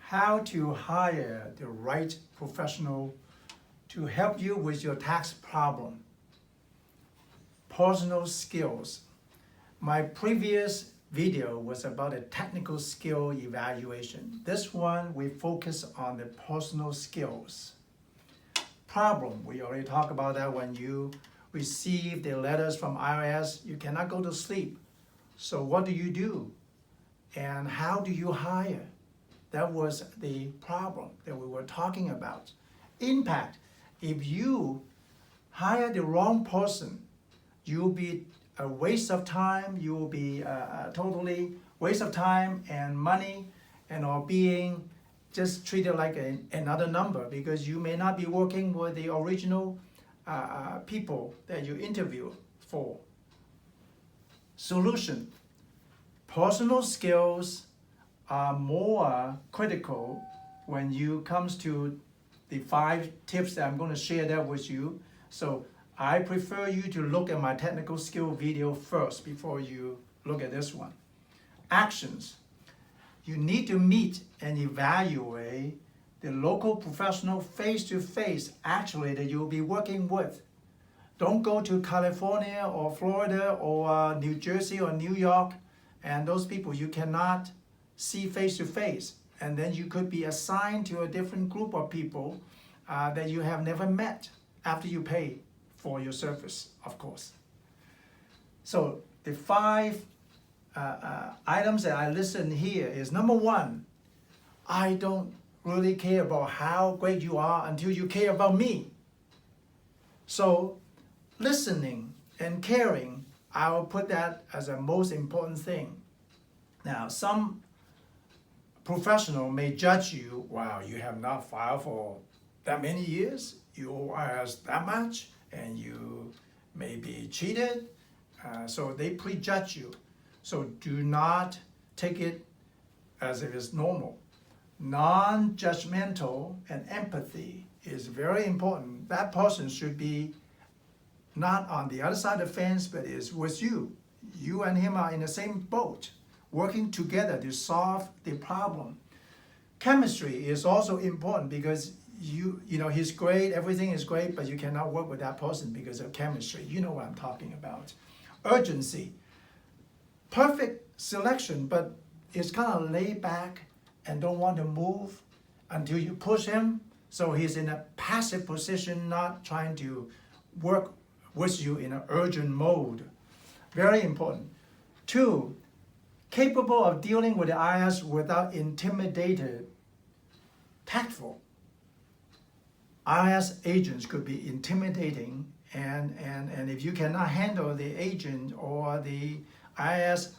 how to hire the right professional to help you with your tax problem. Personal skills. My previous video was about a technical skill evaluation. This one, we focus on the personal skills. Problem, we already talked about that. When you receive the letters from IRS, you cannot go to sleep. So what do? And how do you hire? That was the problem that we were talking about. Impact, if you hire the wrong person, you'll be a waste of time, you will be a totally waste of time and money, and or being just treated like another number, because you may not be working with the original people that you interview for. Solution. Personal skills are more critical when you comes to the 5 tips that I'm going to share that with you. So I prefer you to look at my technical skill video first before you look at this one. Actions. You need to meet and evaluate the local professional face-to-face actually that you'll be working with. Don't go to California or Florida or New Jersey or New York, and those people you cannot see face-to-face. And then you could be assigned to a different group of people that you have never met after you pay for your service, of course. So the 5 items that I listed here is, number 1, I don't really care about how great you are until you care about me. So listening and caring, I will put that as a most important thing. Now, some professional may judge you, wow, you have not filed for that many years, you owe IRS that much, and you may be cheated, so they prejudge you. So do not take it as if it's normal. Non-judgmental and empathy is very important. That person should be not on the other side of the fence, but is with you. You and him are in the same boat, working together to solve the problem. Chemistry is also important because you know he's great, everything is great, but you cannot work with that person because of chemistry. You know what I'm talking about. Urgency. Perfect selection, but it's kind of laid back and don't want to move until you push him. So he's in a passive position, not trying to work with you in an urgent mode. Very important. 2, capable of dealing with the IRS without intimidated, tactful. IRS agents could be intimidating, and if you cannot handle the agent or the IRS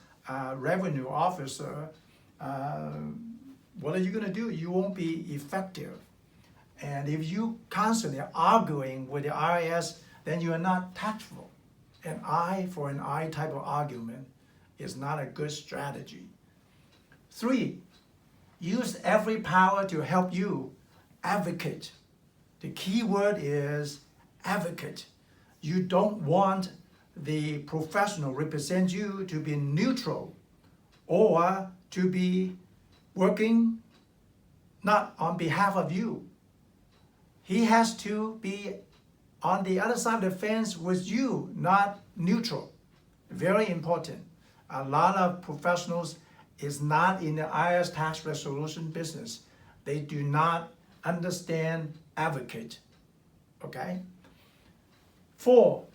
revenue officer, what are you going to do? You won't be effective. And if you constantly are arguing with the IRS, then you are not tactful. An eye for an eye type of argument is not a good strategy. 3, use every power to help you advocate. The key word is advocate. You don't want the professional represent you to be neutral or to be working not on behalf of you. He has to be on the other side of the fence with you, not neutral. Very important. A lot of professionals is not in the IRS tax resolution business. They do not understand advocate. Okay? 4,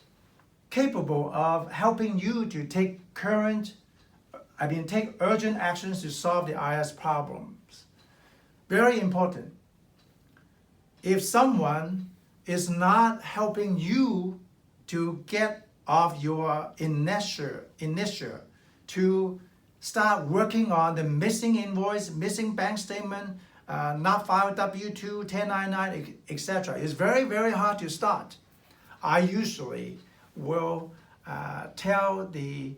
capable of helping you to take urgent actions to solve the IRS problems. Very important. If someone is not helping you to get off your inertia to start working on the missing invoice, missing bank statement, not filed W-2, 1099, etc. It's very, very hard to start. I usually will tell the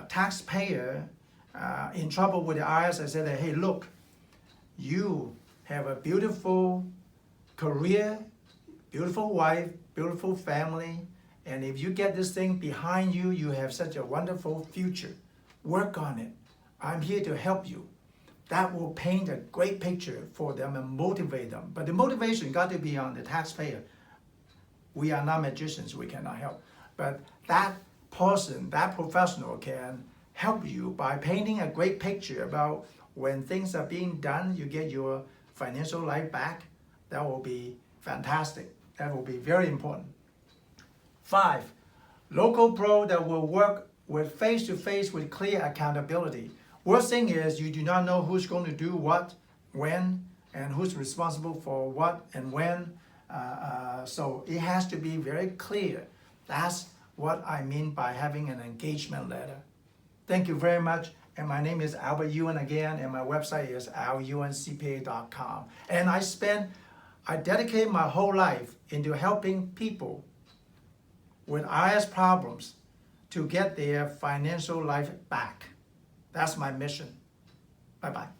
taxpayer in trouble with the IRS, I said, that, hey, look, you have a beautiful career, beautiful wife, beautiful family, and if you get this thing behind you, you have such a wonderful future. Work on it. I'm here to help you. that will paint a great picture for them and motivate them. But the motivation got to be on the taxpayer. We are not magicians, we cannot help. But that person, that professional can help you by painting a great picture about when things are being done, you get your financial life back. That will be fantastic. That will be very important. 5, local pro that will work with face-to-face with clear accountability. Worst thing is you do not know who's going to do what, when, and who's responsible for what and when. So it has to be very clear. That's what I mean by having an engagement letter. Thank you very much. And my name is Albert Yuen again, and my website is alyuencpa.com. And I dedicate my whole life into helping people with IRS problems to get their financial life back. That's my mission. Bye-bye.